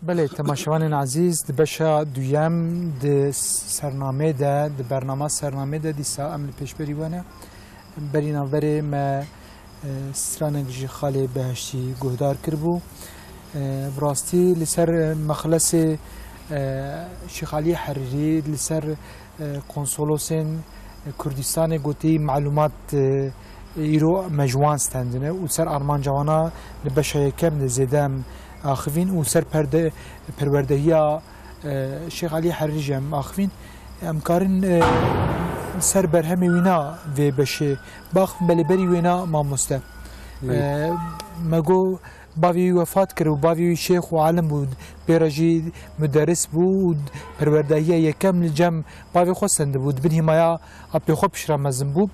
بله تماشاوان عزیز دبشا دویم د سرنامه ده د برنامه سرنامه ده دیسا عمل پیش بریوانه برینا بره ما سرانگجی خاله بهشتی گهدار کربو براستی لسر مخلص شیخ علی حریری لسر کنسولوسین کردستان گوتی معلومات ایرو مجوان استندنه و سر آرمان جوانا لبشا یکم زیدم آخوین و سر پروردهی شیخ علی حریری جم آخوین امکارن سر برهم وینا و بشه باخ بلی بری وینا ما مسته مگو باوی وفات کرد و باوی شیخ و عالم بود بیراجی مدرس بود پروردهی یکم لجم باوی خواستند بود بین همایا اپی خوب شرم مزن بود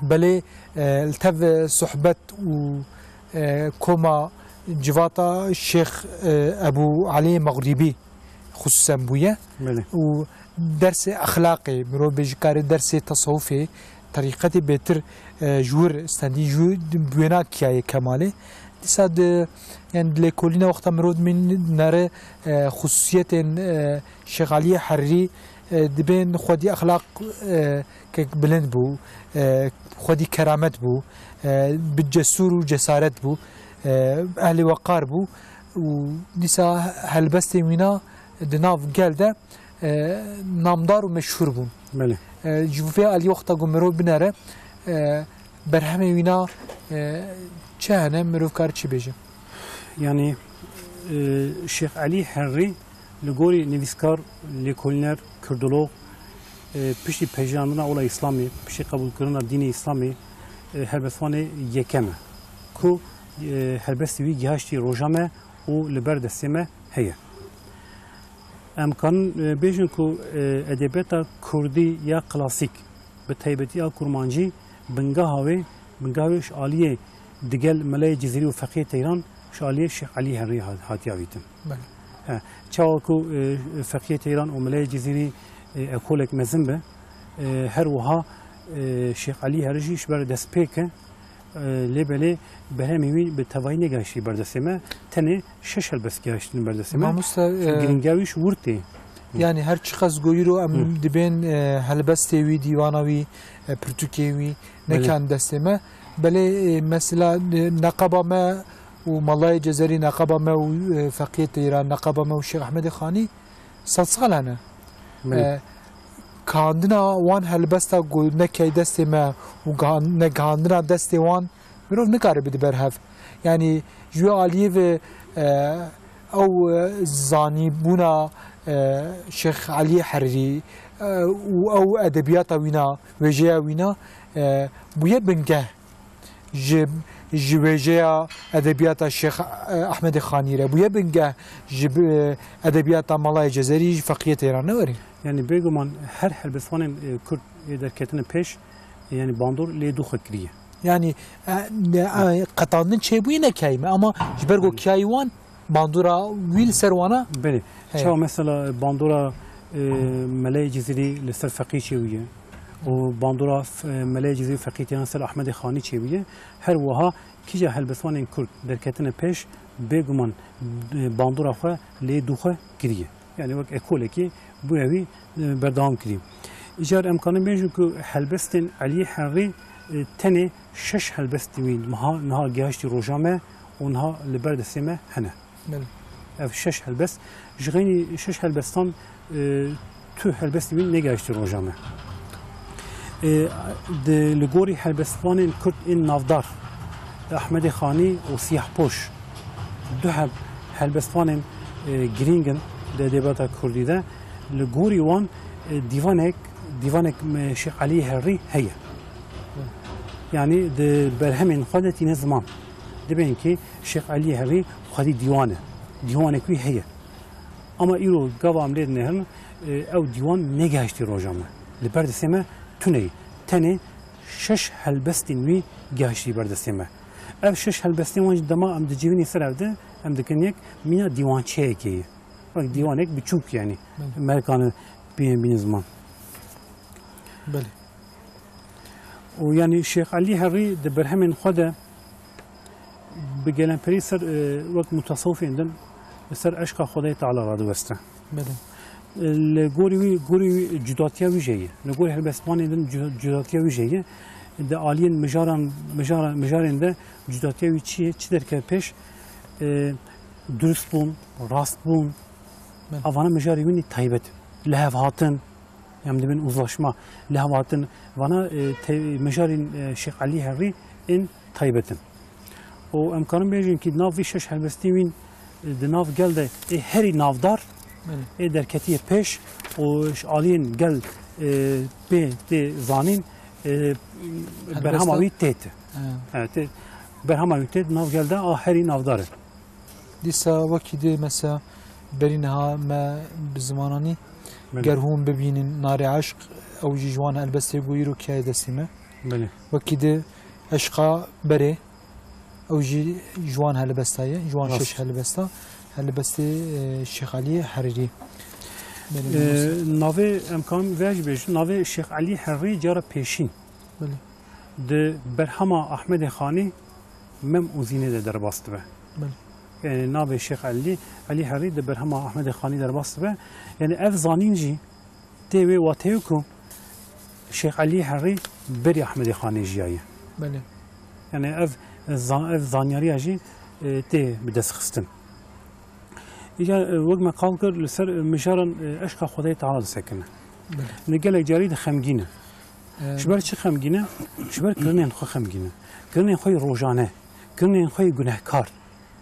بله التو صحبت و کما جواتا شیخ ابو علی مغربی خصوصا بويه و درس اخلاقي مرو بجكار درس تصوفي طريقتي بيتر جور استندي جو بينا كياي كمالي دساد يعني لكلنا وقت مرود من نرى خصوصيات شيخ علي حريري دبين خودي اخلاق بلند بو خودي كرامت بو بالجسور وجسارت بو اهل وقار بو وديسا هلبستي وينا دناف قال ده نامدار ومشهور بون بله جوفيا الي وقتا قمرو بناره برهمه وينا چه هنه مروف کار چی بيجي يعني الشيخ علي حريري لغوري نویسکار ليكولنر كردولوغ پشتی پیجاندنا اولا اسلامی پشتی قبول کردن دین اسلامی هلبسوان یکمه کو هلبستی وی گهشتی روجامه و لبر دستمه هیه امکان بیشتر کو ادبیات کردی یا کلاسیک به تایبتی کرمانجی بنگاهش عالیه دیگر ملای جزیره و فقیه تهران شعالیه شیخ علی حریری هاتیاویتن. بله. چاو کو فقیه تهران و ملای جزیره اکولک مزنبه هر وها شیخ علی حریریش بر دست پیکه لبله برهمی به توانی نگاشتی برداشتیم تنه شش هلبس گاشتیم برداشتیم. گرینگاویش ورته. یعنی هر چقدر گویرو ام دبین هلبستی وی دیوانوی پرتوکیوی نکان دستیم. بله مثلا نقابه ما و مالای جزیره نقابه ما و فقیه ایران نقابه ما و شیخ احمد خانی سالانه. کاندنا وان هلبستا گوی نکی دستی ما و نگاندنا دستی وان میروف نکاره بده برهف یعنی جو علیه و او زانی بونا شیخ علی حریری و او ادبیات وینا وجه وینا بویه بنگه جوجه ادبیات شیخ احمد خانی را بویه بنگه ادبیات مالای جزیری فقیه ایران نوری يعني بيجومان هر هلبسوان كرد دركتنا بيش يعني باندور ليدو خكريه يعني قطعنا شيء بينا كايمه اما جبرجو كايوان باندورا ويل سروانا بله شو مثلا باندورا ملاي جزيري لسر فقيه شويه وباندورا ملاي جزيري فقيه سر احمد خاني شويه هر وها كيجا هلبسوان كرد دركتنا بيش بيجومان باندورا خو ليدو خكريه يعني وقت اكولكي بوهوی بردام کردیم. اجار امکانه میشه که هلبستن علی حریری تنه شش هلبستی وین نها گهشتی روجامه و نها لبردسمه هنه. اف شش هلبست جغینی شش هلبستان تو هلبستی وین نگهشتی روجامه. د لگوری هلبستان کرد این نافدار احمد خانی و سیاه پوش دو هلبستان گرینگن د ادبیات کردی ده لگوری وان دیوانک شیخ علی حریری هیه یعنی د برهمین خودتی نظام دبین که شیخ علی حریری خودی دیوانه کوی هیه اما ایرو گوام لید نهرن او دیوان نگهشتی روجامه لبردسمه تنه شش هلبستین وی گهشتی بردسمه او شش هلبستین وان دما ام دجیونی سرفده ام دکنیک مینا دیوان چه کیه دیوانک بچوک یعنی مرکان بین زمان بله و یعنی شیخ علی حریری د برهمن خود بگلن پری سر وقت متصوف اندن لسر عشق خدای تعالی را دوسته بله الجوري جداتيا وجهيه نقول هالبسماني جداتيا وجهيه ده عالين مجارن ده جداتيا وجهيه چی در که پیش درست بون راست بون avana مجاری وینی تایبت لهف هاتن يعني من uzlaşma لهف هاتن وانا مجارين شيخ علي هري ان تایبتن و امکانم بیجیم که ناف ویشش هلبستی وین دناف گلده هری نافدار درکتی پیش و عالین گل به زانین برهماوی تیت برهماوی تیت ناف گلده هری نافداره دیسا وکی ده مثلا برینها ما بزمانانی گرهون ببینین نار عشق او جوان البسته گویرو که دستیمه وکی ده عشقا بره او جوان هلبستایه جوان شش هلبستا هلبسته شیخ علی حریری ناوه امکان ویج بیش ناوه شیخ علی حریری جارا پیشین ده برهما احمد خانی مم اوزینه ده در باست به یعنی ناوه شیخ علی حریری ده برهما احمد خانی در باست به یعنی اف زانین جی تیوی و تیوکو شیخ علی حریری بری احمد خانی جیایه یعنی اف زانیاری اجی تی بدست خستن. ایجا وقت ما قال کرد لسر مجارن اشکا خدای تعالی سکنه. نگله جاری خمگینه. شبر چه خمگینه؟ شبر کرنین خو خمگینه. کرنین خوی روزانه. کرنین خوی گناهکار.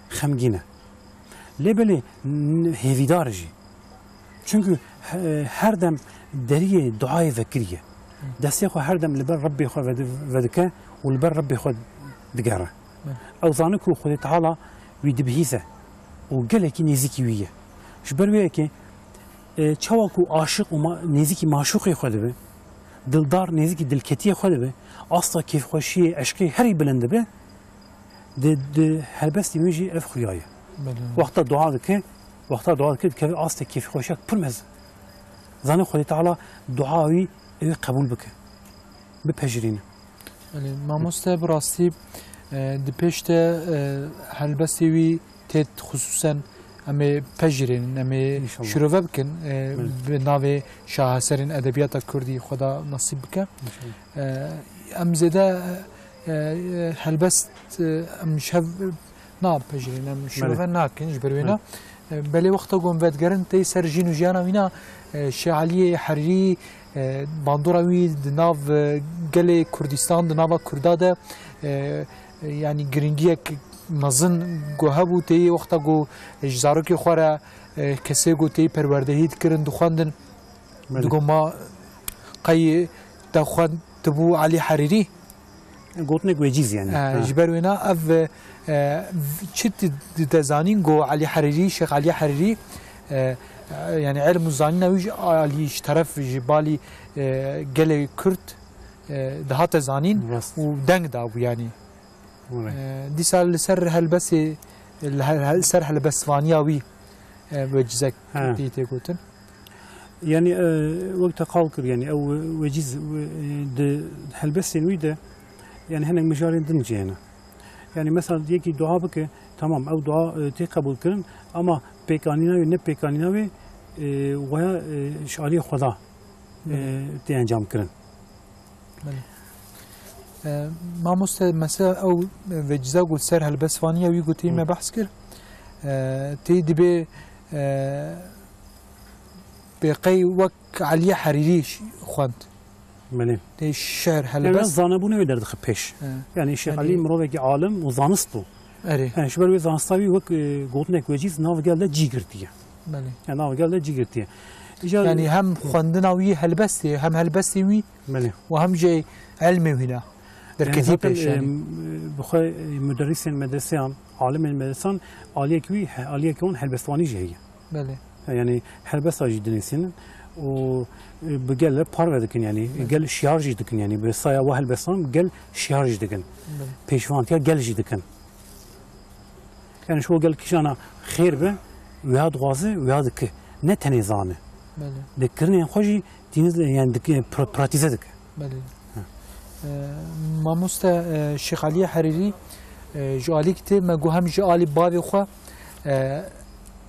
خمگینه. لبلی هیویدار جی. چونکه هر دم دریه دعای فکریه. دستی خو هر دم لبر ربی خو ودکه و لبر ربی خو دقاره او ظانكو خدای تعالی وید بهیزه و گلکی نزیکی ویه جبر ویه که چواکو عاشق و نزیکی معشوقی خود به دلدار نزیکی دلکتی خود به اصلا کیف خوشی عشقی هری بلنده به ده هلبستی میجی اف خویایه وقتا دعا دکه که اصلا کیف خوشیت پرمز ظان خدای تعالی دعاوی قبول بکه بپجرینه ما مستعب راستی دپشت هلبستی وی تد خصوصا امی پجرین امی شروع بکن به ناو شاهسرین ادبیات کردی خدا نصیب بکن ام زده هلبست ام شب ناب پجرین ام شروع ناکنش بروینا بله وقتا قوم ودگرن تی سر جین و جانا وینا شعلی حریری باندوراوی ناو گل کردستان ناو کرداده يعني گرینگی مزن گوه بود تی وقتا گو اجزارو که خوره کسی گو تی پروردهید کرن دخواندن دگو ما قی دخواند تبو علی حریری قوتنا وجيز يعني جبرونا اف چت دزانين گو علی حریری شیخ علی حریری يعني علم الزانين ويج علي طرف جبالي قال كرد دهات زانين ودنگ دابو يعني دي سال سر هلبس سر هلبس فانياوي وجزك ديتي قلتن يعني وقت قالكر يعني او وجيز هلبس ويدا يعني هنا مجارين دنجي هنا يعني مثلا ديكي دعاء بك تمام او دعاء تقبل كرن اما پیکانیناوی نه پیکانیناوی ویا شعالی خدا تی انجام کردن. ما مثلا او وجزا قلت سر هالبسفانية وي قلت ما بحث كر تي دبي بقي وك علي حريري خوانت. منين؟ تي الشعر هالبس. يعني زانبونه يدرد خبيش. يعني الشيخ علي مروج عالم وزانستو. أري. يعني شباب وزانستاوي وك قلتناك وجيز ناف قال لا جيجرتيه. بله. يعني ناف قال لا جيجرتيه. يعني هم خواندنا وي هالبستي هم هالبستي وي. بله. وهم جاي علمي هنا. در كتيب يعني بخوي مدرس المدرسة عالم المدرسة عليك كون هالبستواني جاية. بله. يعني هالبستا جدا نسين وبقال بار ذكن يعني قال شيارج ذكن يعني بصايا وهالبستان قال شيارج ذكن. بيشوانتيا قال جدكن. يعني شو قال كيشانا خير به وياد غازي وياد ك نتني زانه. بله. ذكرني خوجي تينز يعني ذك براتيزة ذك. بله. ماموستا الشيخ علي حريري جوالي كتير ما جو هم جوالي بابي خو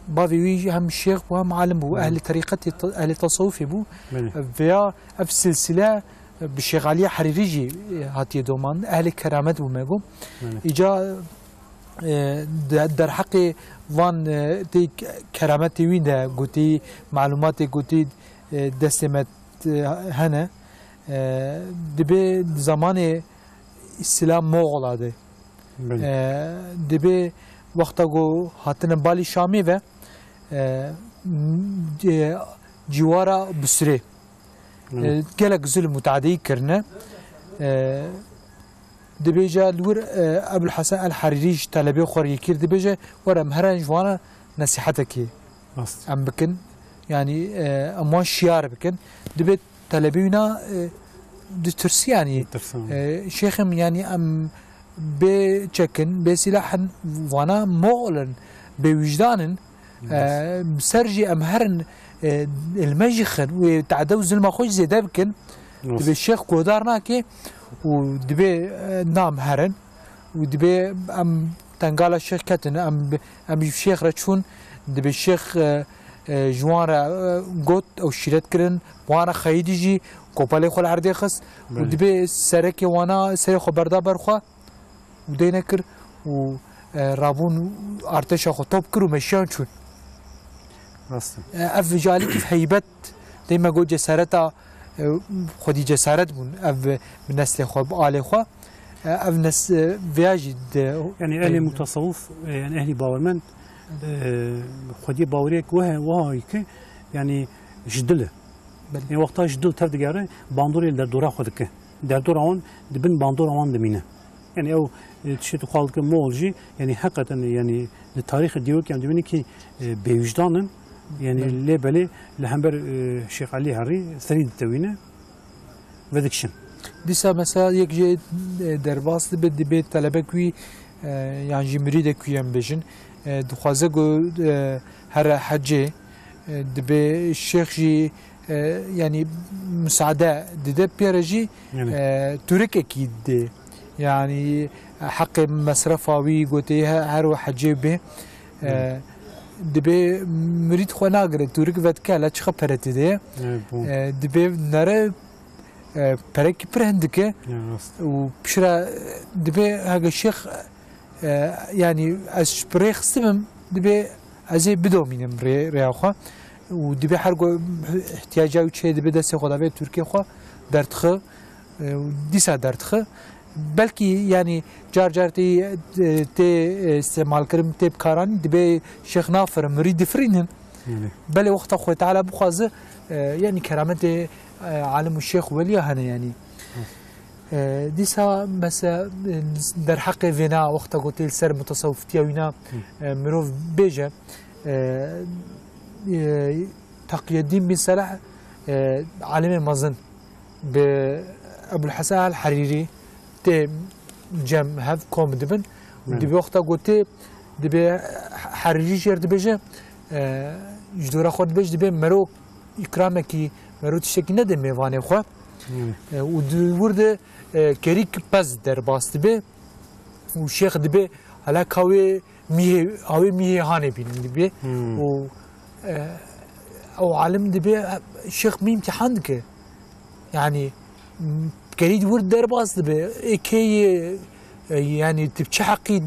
بافي وي هم شيخ وهم عالم بو اهل طريقه اهل تصوفي بو فيا في سلسله بالشيخ علي حريري هاتي دومان اهل كرامات بو ماغو اجا در حق وان تي كرامتي وين ده قلتي معلوماتي قلتي دستمت هنا دبي زمان اسلام مغول هذا دبي وقتا جو هاتن بالي شامي و جوارا بسري قالك ظلم متعدي كرنا دبيجا لور ابو الحسن الحريري طلبي خوري كير دبيجا ورا مهران جوانا نصيحتك ام بكن يعني اما شيار بكن دبي طلبينا دترسي يعني شيخم يعني ام بتشكن بسلاح وانا مغلن بوجدان بسرجي امهرن المجخن وتعدو زلمه خوش زي دبكن دبي الشيخ قدرنا كي ودبي نام هرن ودبي ام تنقال الشيخ كتن ام الشيخ رتشون دبي الشيخ جوان قوت او شيرت كرن وانا خيديجي كوبالي خو العردي خص ودبي سركي وانا سري خبردا برخوا ودينكر و رابون ارتشا خو توب كرو مشان شون اف جالي كيف هيبت ديما قول جسارتا خودی جسارت بون اف نسل خو آل خو اف نس ویاجد يعني اهل متصوف يعني اهل باورمن خودی باوريك وهاي يعني جدله يعني وقتها جدل تر دقاره باندوري در دورا خودك در دورا اون دبن باندورا اون دمينه يعني او تشيت خالك مولجي يعني حقيقه يعني التاريخ ديوك يعني دمينه كي بوجدانن يعني اللي بالي لهمبر الشيخ علي هري ثريد التوينه ودكشن ديسا مثلا يك جي درباس بدي بيت طلبك وي يعني جمريده كيام بيجن دخوازه جو هر حجه دبي الشيخ جي يعني مساعده دده بيرجي ترك اكيد يعني حق مصرفاوي قوتيها هر حجه به دبي مريد خو ناقر تورك فتكالا تشخ برتدي دبي نرى برك برهندك وبشرا دبي هذا الشيخ يعني اش بريخ سمم دبي ازي بدو من رياخه ودبي حرق احتياجات شيء دبي دست خدابه تركيا خو درتخ ديسا درتخ بلكي يعني جار تي استعمال كرم تيب كاران دبي شيخ نافر مريد فرينن بل وقت اخو تعالى بخازه يعني كرامه عالم الشيخ ولي هنا يعني ديسا مثلا در حق فينا وقت قلت السر متصوف تيوينا مروف بيجا تقي الدين بن صلاح عالم المظن بأبو الحسن الحريري تي جم هاف كوم دبن دبي وقتا قلت دبي حريري شير دبيجا جدورا خود بيج دبي مرو إكرامكي مرو تشكي ندم ميواني خوا ودورد كريك باز در باس دبي وشيخ دبي هلا كاوي ميه هاني بين دبي و او عالم دبي الشيخ مي امتحان دك يعني كريد ورد در باس دبي كي يعني تبتشحقي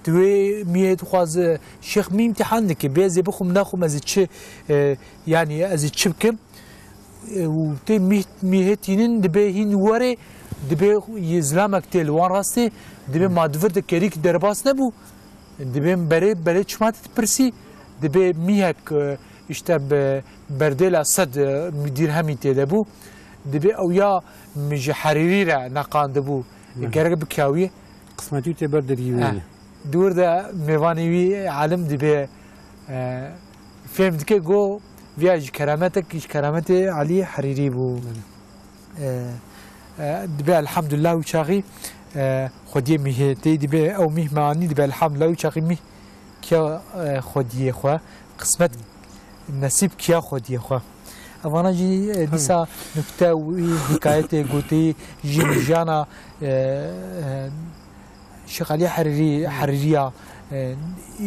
دوي ميه تخواز الشيخ مي امتحان دك بيزي بخم ناخم از تش يعني از تشبكم وتي ميهتين دبي هين وري دبي يزلامك تيل وان راستي دبي ما دفرد كريك در باس نبو دبي بري چمات تبرسي دبي ميهك işte berdela sad dirhemi tede bu dibe او ya مج حريري نقاند بو gerek bikawi قسمتي تبر دريوي دور da mevanivi عالم dibe فهمت كي جو فياج كرامتك كرامتي علي حريري بو دبي الحمد لله وشاغي خدي مهتي دبي او مهماني دبي الحمد لله وشاغي مي كيا خدي خو قسمت نصیب کیا خودی خو اوانا جی دیسا نکته و حکایت گوتی جی جانا شیخ علی حريرية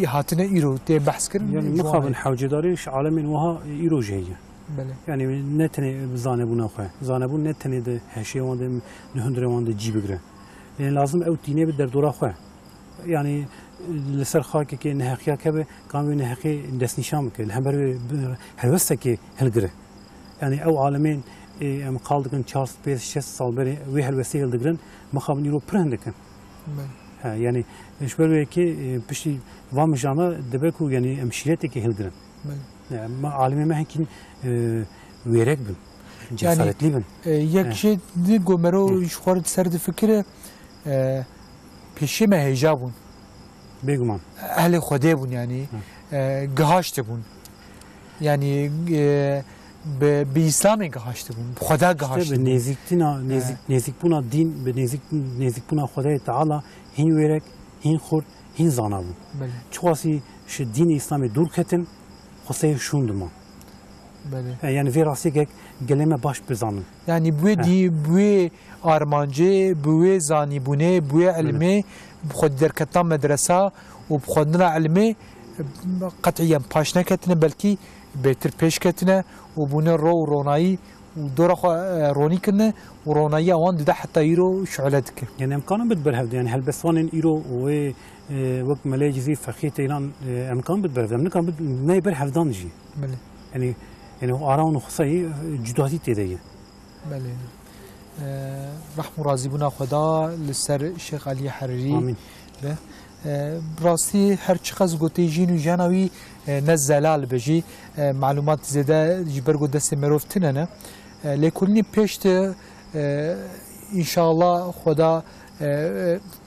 هاتنه إيرو تي بحث كرن يعني مخابن حوجداريش عالمين وها إيرو جهية بله يعني نتني زانبون أخوه زانبون نتني ده هشي وان ده هندرة وان ده جيب غيره يعني لازم أو تيني بدر دورا أخوه يعني لسر خاك كي نهاقيا كبه كانوا نهاقي دس نشام كي الهمبر هلوسته كي هلغره يعني أو عالمين ام قالدكن تشارلز بيس 6 سال بري وي هلوسته هلغرن مخابن يورو برندكن يعني شبه كي بشي وام جانا دبكو يعني امشيرته كي هلغرن يعني ما عالمي ما هيكين ويرك بن جسارتلي بن يك شيء دي قمرو شخورت سرد فكره پیشی ما هجابون بگمان اهل خدا بون يعني گهاشت بون يعني به اسلام گهاشت بون خدا گهاشت به نزیک بونا دین به نزیک بونا خدای تعالی هین ویرک هین خورد هین زانا بون چواسی ش دین اسلام دور کتن خسته شوندما يعني في راسك قلمه باش بزانن يعني بوي دي بوي ارمانجي بوي زاني بوني بوي علمي بخد دركتنا مدرسه وبخدنا علمي قطعيا باشنا كتنا بلكي بيتر بيش كتنا وبونا رو روناي ودور روني كنا وروناي وان ده حتى يرو شعلتك يعني امكانه بدبرهد يعني هل بس وان يرو و وقت ملاجزي فخيت ايران امكان بدبرهد من كان ما يبرهد دانجي يعني آران خصایی جداتی تیده. بله. رحم راضی بنا خدا لسر شیخ علی حریری. آمین. براستی هر چقدر گویی جین و جناوی نزلال بجی معلومات زده جبرگو دست مروفتنه نه. لکلنی پیشت ان شاء الله خدا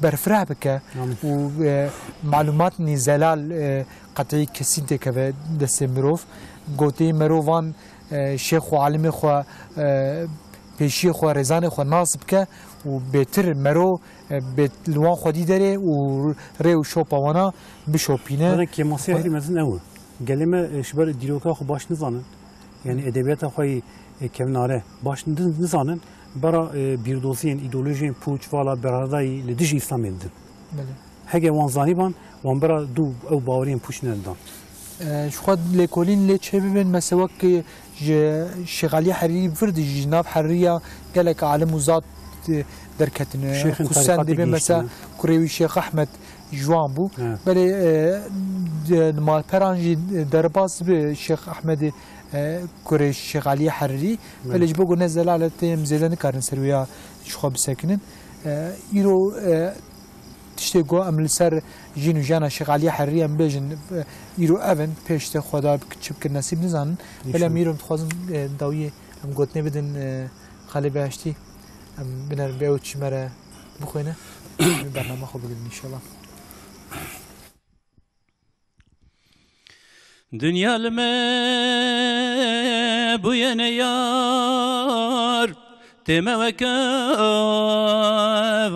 برفرح بکه و معلومات نزلال قطعی کسی تکه دست مروف. گوتی مروان شیخ و عالم خو پیشی خو رزان خو ناصب که و بهتر مرو به لوان خودی داره و ریو شو پوانا بشوپینه. انا که مسیحی مزن اوه. گلیم شبر دیروکا خو باش نزانن. یعنی ادبیات خوی کمناره باش نزانن. برا بیردوسین ایدئولوژی پوچ والا برادایی لدیج اسلام الدن. هگه وانزانی بان وان برا دو او باورین پوچ ندان. شخود لکولین لیچه ببین مثلا که شغالی حریری فرد جناب حریریه گلک عالم وزاد در کتنه خصوصا دیبه مثلا کوریوی شیخ احمد جوان بو ولی مال پرانجی درباز به شیخ احمد کوری شغالی حریری ولی جبو گونه زلالت مزیدن کارن سرویا شخوب سکنن ایرو تشتی گو عمل سر جین و جانا شغالی حریری ام بیجن ایرو اون پیشت خدا چپ که نصیب نزانن ولی میرم تخوازم داویه ام گوتنه بدن خالی بهشتی ام بنر بیاو چی مره بخوینه برنامه خوب بگیرن انشالله. دنیا لما بوین یار تموك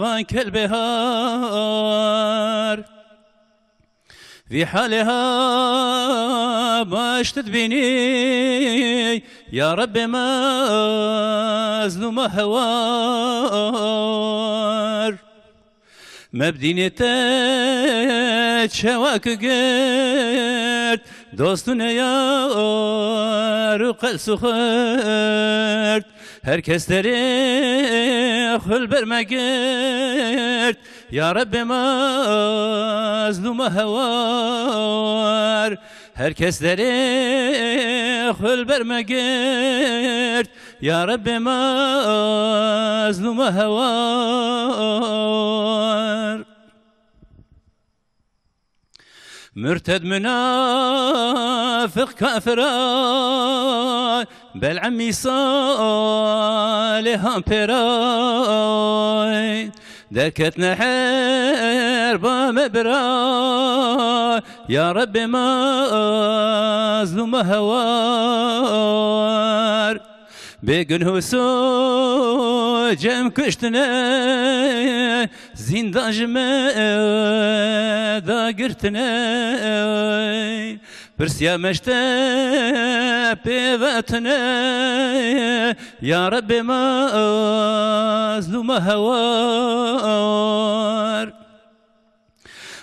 وانك البهار في حالها باش تدبيني يا رب مظلوم هوار مبديني تشواك قرد دوستنا يا رقل سخرت herkes خل برمجرد يا رب مظلوم هوار herkes خل برمجرد يا رب مظلوم هوار مرتد منافق كافر بل عمي صالح امبراي دركتنا حرب مبرا يا رب مظلوم هوار بگن حسو جم کشتنه زندان جمه دا گرتنه برسیا مشته پیوتنه یا رب مظلوم هوار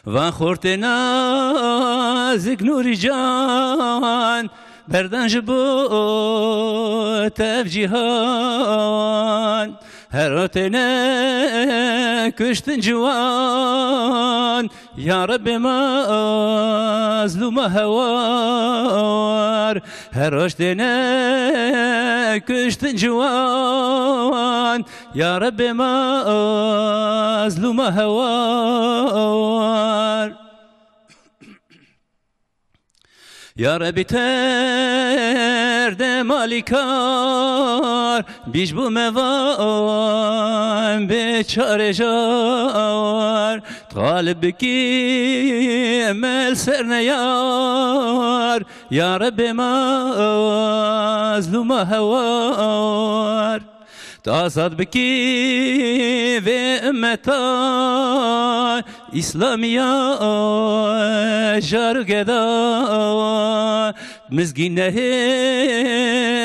و خورت نازک نوری جان بردن جبو تفجیهان هراتنا کشتن جوان یا رب مظلوم هوار هراشتنا کشتن جوان یا رب مظلوم هوار یا ربی ترد مالیکار بیش بو موان بیچاره جار طالب کی مل سر نیار یا رب مظلوم هوار تازاد بکی و امتا اسلامیا جارو گدا مزگینه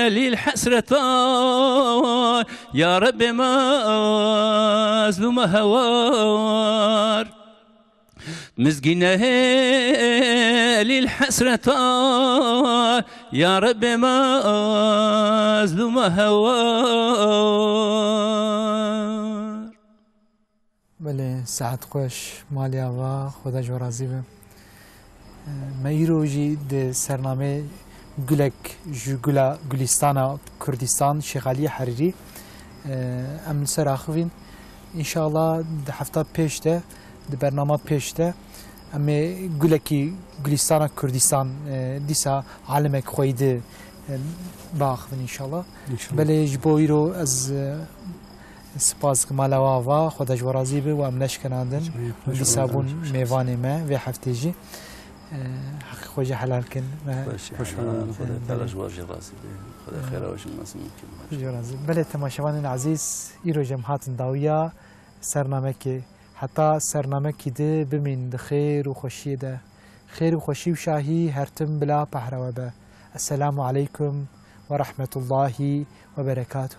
لیل حسرتا یا رب مظلوم هوار مزگینه للحسرة يا رب مظلوم هوار بله ساعت خوش مالی آوا خدا جو راضی بم ما ایروجی ده سرنامه گلک جوگلا گلستان کردستان شیخ علی حریری ام سر آخوین انشاءالله ده هفته پیش ده برنامه پیش ده اما گلکی گلستان کردستان دیسا عالمک خویده باخوین انشاءالله بله جبوی رو از سپاس مالا و خدا جو راضی به و ام نشکناندن دیسا بون میوان ما و هفته جی حق خوجه حلال کن خدا تعالی جواج راضی به خدا خیر و شماس ممکن جراز بله تماشاوان عزیز ایرو جماعت داویا سرنامه که حتی سرنامه که ده بمین ده خیر و خوشی ده خیر و خوشی و شاهی هرتم بلا پهرو به السلام علیکم و رحمت الله و برکاته